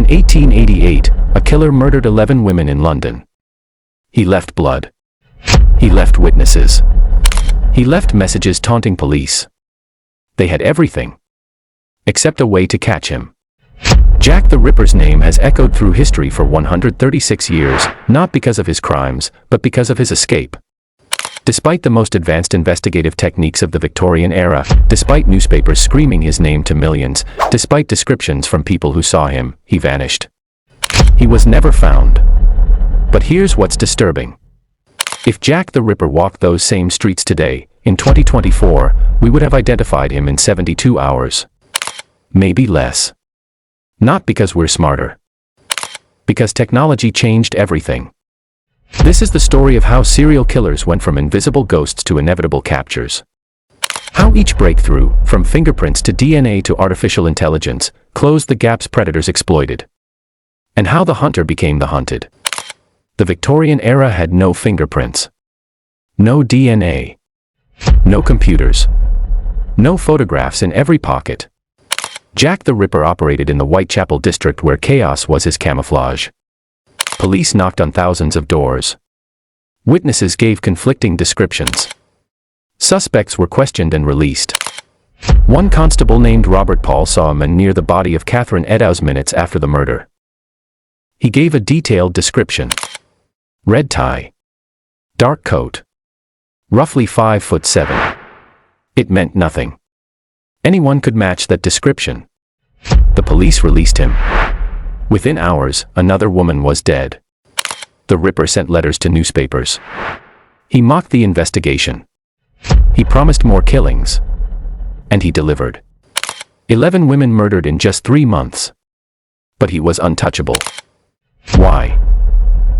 In 1888, a killer murdered 11 women in London. He left blood. He left witnesses. He left messages taunting police. They had everything, except a way to catch him. Jack the Ripper's name has echoed through history for 136 years, not because of his crimes, but because of his escape. Despite the most advanced investigative techniques of the Victorian era, despite newspapers screaming his name to millions, despite descriptions from people who saw him, he vanished. He was never found. But here's what's disturbing. If Jack the Ripper walked those same streets today, in 2024, we would have identified him in 72 hours. Maybe less. Not because we're smarter. Because technology changed everything. This is the story of how serial killers went from invisible ghosts to inevitable captures. How each breakthrough, from fingerprints to DNA to artificial intelligence, closed the gaps predators exploited. And how the hunter became the hunted. The Victorian era had no fingerprints. No DNA. No computers. No photographs in every pocket. Jack the Ripper operated in the Whitechapel district where chaos was his camouflage. Police knocked on thousands of doors. Witnesses gave conflicting descriptions. Suspects were questioned and released. One constable named Robert Paul saw a man near the body of Catherine Eddowes minutes after the murder. He gave a detailed description. Red tie. Dark coat. Roughly 5'7". It meant nothing. Anyone could match that description. The police released him. Within hours, another woman was dead. The Ripper sent letters to newspapers. He mocked the investigation. He promised more killings. And he delivered. 11 women murdered in just 3 months. But he was untouchable. Why?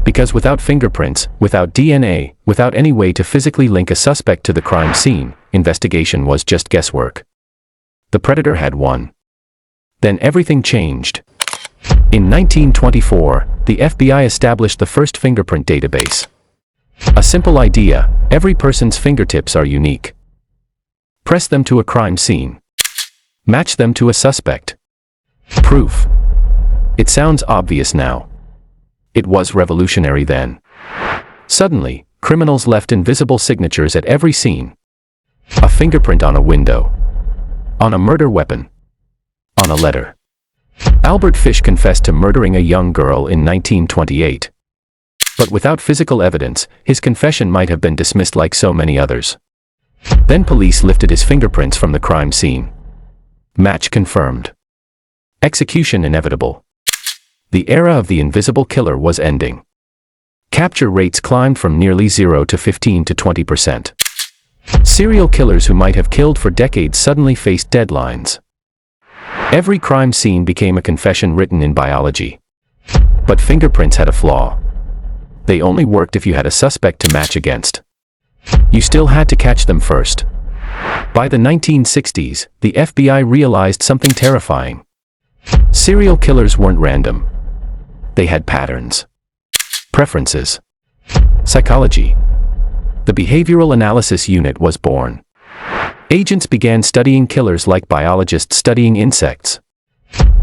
Because without fingerprints, without DNA, without any way to physically link a suspect to the crime scene, investigation was just guesswork. The predator had won. Then everything changed. In 1924, the FBI established the first fingerprint database. A simple idea: every person's fingertips are unique. Press them to a crime scene. Match them to a suspect. Proof. It sounds obvious now. It was revolutionary then. Suddenly, criminals left invisible signatures at every scene. A fingerprint on a window. On a murder weapon. On a letter. Albert Fish confessed to murdering a young girl in 1928. But without physical evidence, his confession might have been dismissed like so many others. Then police lifted his fingerprints from the crime scene. Match confirmed. Execution inevitable. The era of the invisible killer was ending. Capture rates climbed from nearly 0 to 15 to 20%. Serial killers who might have killed for decades suddenly faced deadlines. Every crime scene became a confession written in biology. But fingerprints had a flaw. They only worked if you had a suspect to match against. You still had to catch them first. By the 1960s, the FBI realized something terrifying. Serial killers weren't random. They had patterns. Preferences. Psychology. The Behavioral Analysis Unit was born. Agents began studying killers like biologists studying insects.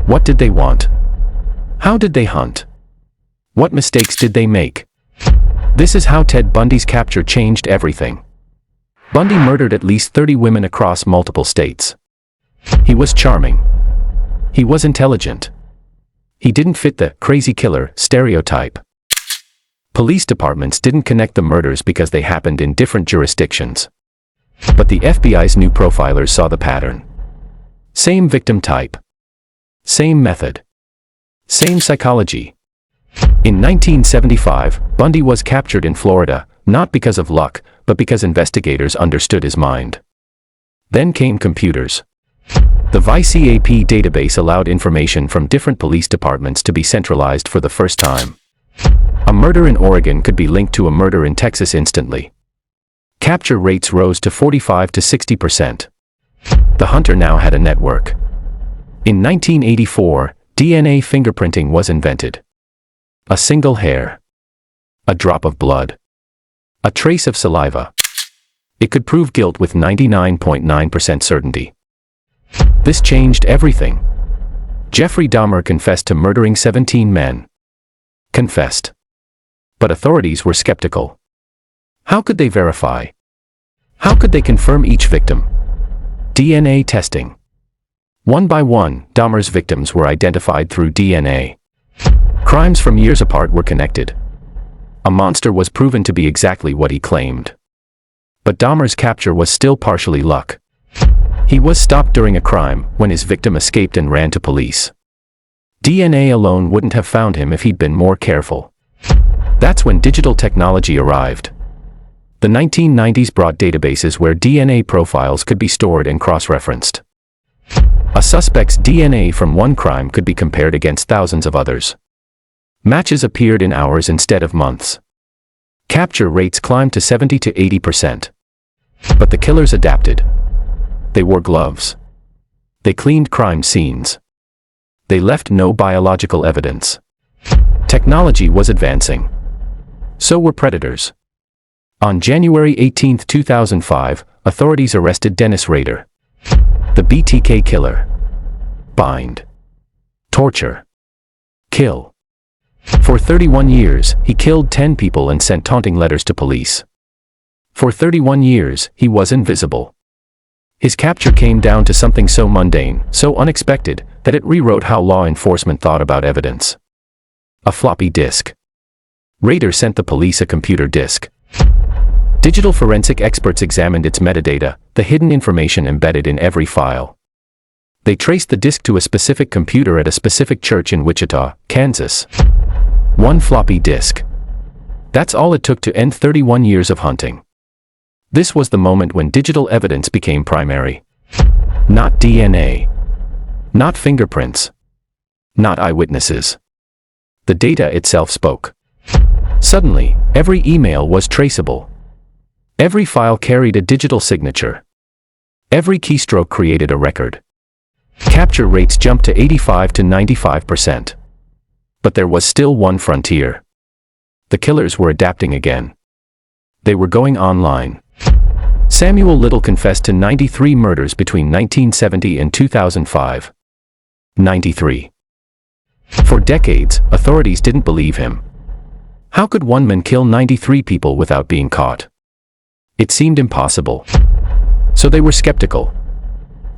What did they want? How did they hunt? What mistakes did they make? This is how Ted Bundy's capture changed everything. Bundy murdered at least 30 women across multiple states. He was charming. He was intelligent. He didn't fit the crazy killer stereotype. Police departments didn't connect the murders because they happened in different jurisdictions. But the FBI's new profilers saw the pattern. Same victim type. Same method. Same psychology. In 1975, Bundy was captured in Florida, not because of luck, but because investigators understood his mind. Then came computers. The VICAP database allowed information from different police departments to be centralized for the first time. A murder in Oregon could be linked to a murder in Texas instantly. Capture rates rose to 45 to 60%. The hunter now had a network. In 1984, DNA fingerprinting was invented. A single hair. A drop of blood. A trace of saliva. It could prove guilt with 99.9% certainty. This changed everything. Jeffrey Dahmer confessed to murdering 17 men. Confessed. But authorities were skeptical. How could they verify? How could they confirm each victim? DNA testing. One by one, Dahmer's victims were identified through DNA. Crimes from years apart were connected. A monster was proven to be exactly what he claimed. But Dahmer's capture was still partially luck. He was stopped during a crime when his victim escaped and ran to police. DNA alone wouldn't have found him if he'd been more careful. That's when digital technology arrived. The 1990s brought databases where DNA profiles could be stored and cross-referenced. A suspect's DNA from one crime could be compared against thousands of others. Matches appeared in hours instead of months. Capture rates climbed to 70 to 80%. But the killers adapted. They wore gloves. They cleaned crime scenes. They left no biological evidence. Technology was advancing. So were predators. On January 18, 2005, authorities arrested Dennis Rader, the BTK killer. Bind. Torture. Kill. For 31 years, he killed 10 people and sent taunting letters to police. For 31 years, he was invisible. His capture came down to something so mundane, so unexpected, that it rewrote how law enforcement thought about evidence. A floppy disk. Rader sent the police a computer disk. Digital forensic experts examined its metadata, the hidden information embedded in every file. They traced the disk to a specific computer at a specific church in Wichita, Kansas. One floppy disk. That's all it took to end 31 years of hunting. This was the moment when digital evidence became primary. Not DNA. Not fingerprints. Not eyewitnesses. The data itself spoke. Suddenly, every email was traceable. Every file carried a digital signature. Every keystroke created a record. Capture rates jumped to 85 to 95%. But there was still one frontier. The killers were adapting again. They were going online. Samuel Little confessed to 93 murders between 1970 and 2005. 93. For decades, authorities didn't believe him. How could one man kill 93 people without being caught? It seemed impossible. So they were skeptical.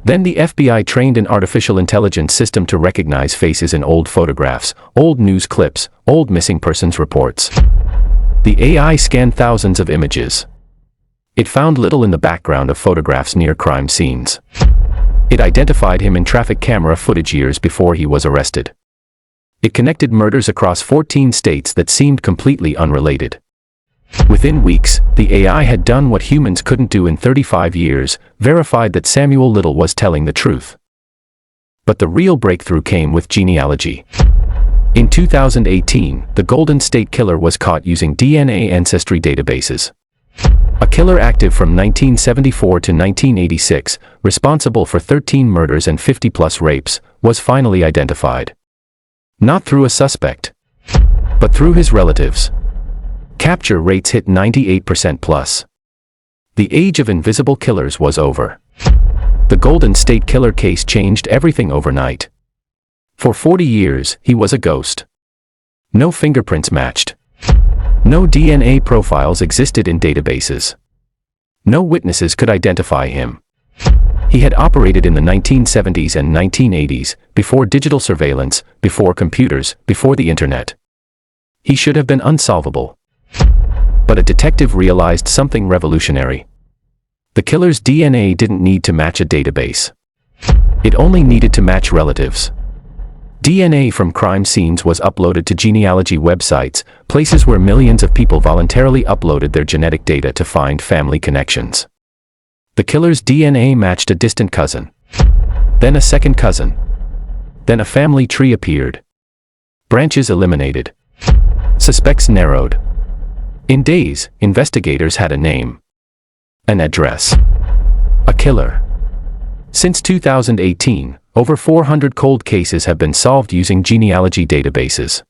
Then the FBI trained an artificial intelligence system to recognize faces in old photographs, old news clips, old missing persons reports. The AI scanned thousands of images. It found Little in the background of photographs near crime scenes. It identified him in traffic camera footage years before he was arrested. It connected murders across 14 states that seemed completely unrelated. Within weeks, the AI had done what humans couldn't do in 35 years, verified that Samuel Little was telling the truth. But the real breakthrough came with genealogy. In 2018, the Golden State Killer was caught using DNA ancestry databases. A killer active from 1974 to 1986, responsible for 13 murders and 50-plus rapes, was finally identified. Not through a suspect, but through his relatives. Capture rates hit 98% plus. The age of invisible killers was over. The Golden State Killer case changed everything overnight. For 40 years, he was a ghost. No fingerprints matched. No DNA profiles existed in databases. No witnesses could identify him. He had operated in the 1970s and 1980s, before digital surveillance, before computers, before the internet. He should have been unsolvable. But a detective realized something revolutionary. The killer's DNA didn't need to match a database. It only needed to match relatives. DNA from crime scenes was uploaded to genealogy websites, places where millions of people voluntarily uploaded their genetic data to find family connections. The killer's DNA matched a distant cousin. Then a second cousin. Then a family tree appeared. Branches eliminated. Suspects narrowed. In days, investigators had a name. An address. A killer. Since 2018, over 400 cold cases have been solved using genealogy databases.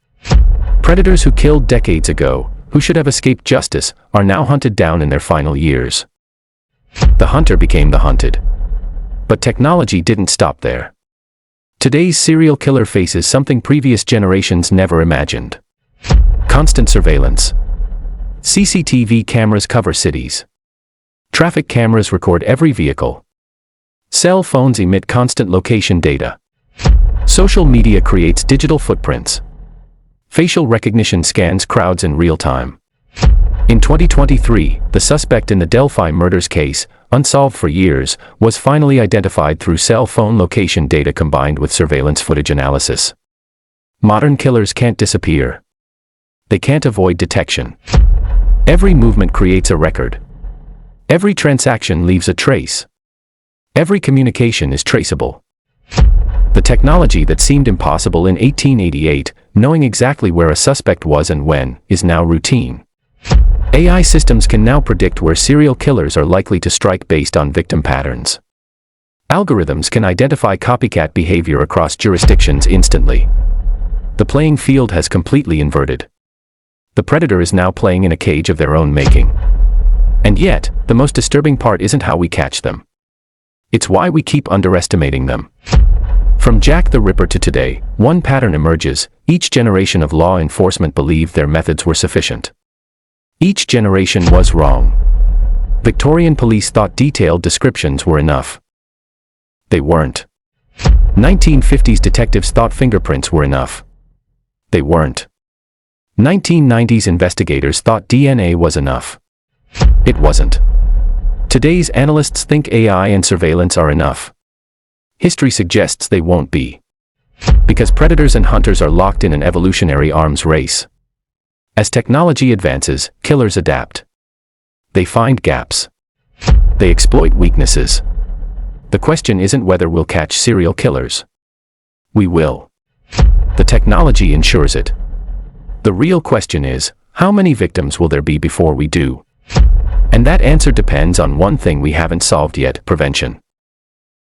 Predators who killed decades ago, who should have escaped justice, are now hunted down in their final years. The hunter became the hunted. But technology didn't stop there. Today's serial killer faces something previous generations never imagined. Constant surveillance. CCTV cameras cover cities. Traffic cameras record every vehicle. Cell phones emit constant location data. Social media creates digital footprints. Facial recognition scans crowds in real time. In 2023, the suspect in the Delphi murders case, unsolved for years, was finally identified through cell phone location data combined with surveillance footage analysis. Modern killers can't disappear. They can't avoid detection. Every movement creates a record. Every transaction leaves a trace. Every communication is traceable. The technology that seemed impossible in 1888, knowing exactly where a suspect was and when, is now routine. AI systems can now predict where serial killers are likely to strike based on victim patterns. Algorithms can identify copycat behavior across jurisdictions instantly. The playing field has completely inverted. The predator is now playing in a cage of their own making. And yet, the most disturbing part isn't how we catch them. It's why we keep underestimating them. From Jack the Ripper to today, one pattern emerges: each generation of law enforcement believed their methods were sufficient. Each generation was wrong. Victorian police thought detailed descriptions were enough. They weren't. 1950s detectives thought fingerprints were enough. They weren't. 1990s investigators thought DNA was enough. It wasn't. Today's analysts think AI and surveillance are enough. History suggests they won't be. Because predators and hunters are locked in an evolutionary arms race. As technology advances, killers adapt. They find gaps. They exploit weaknesses. The question isn't whether we'll catch serial killers. We will. The technology ensures it. The real question is, how many victims will there be before we do? And that answer depends on one thing we haven't solved yet: prevention.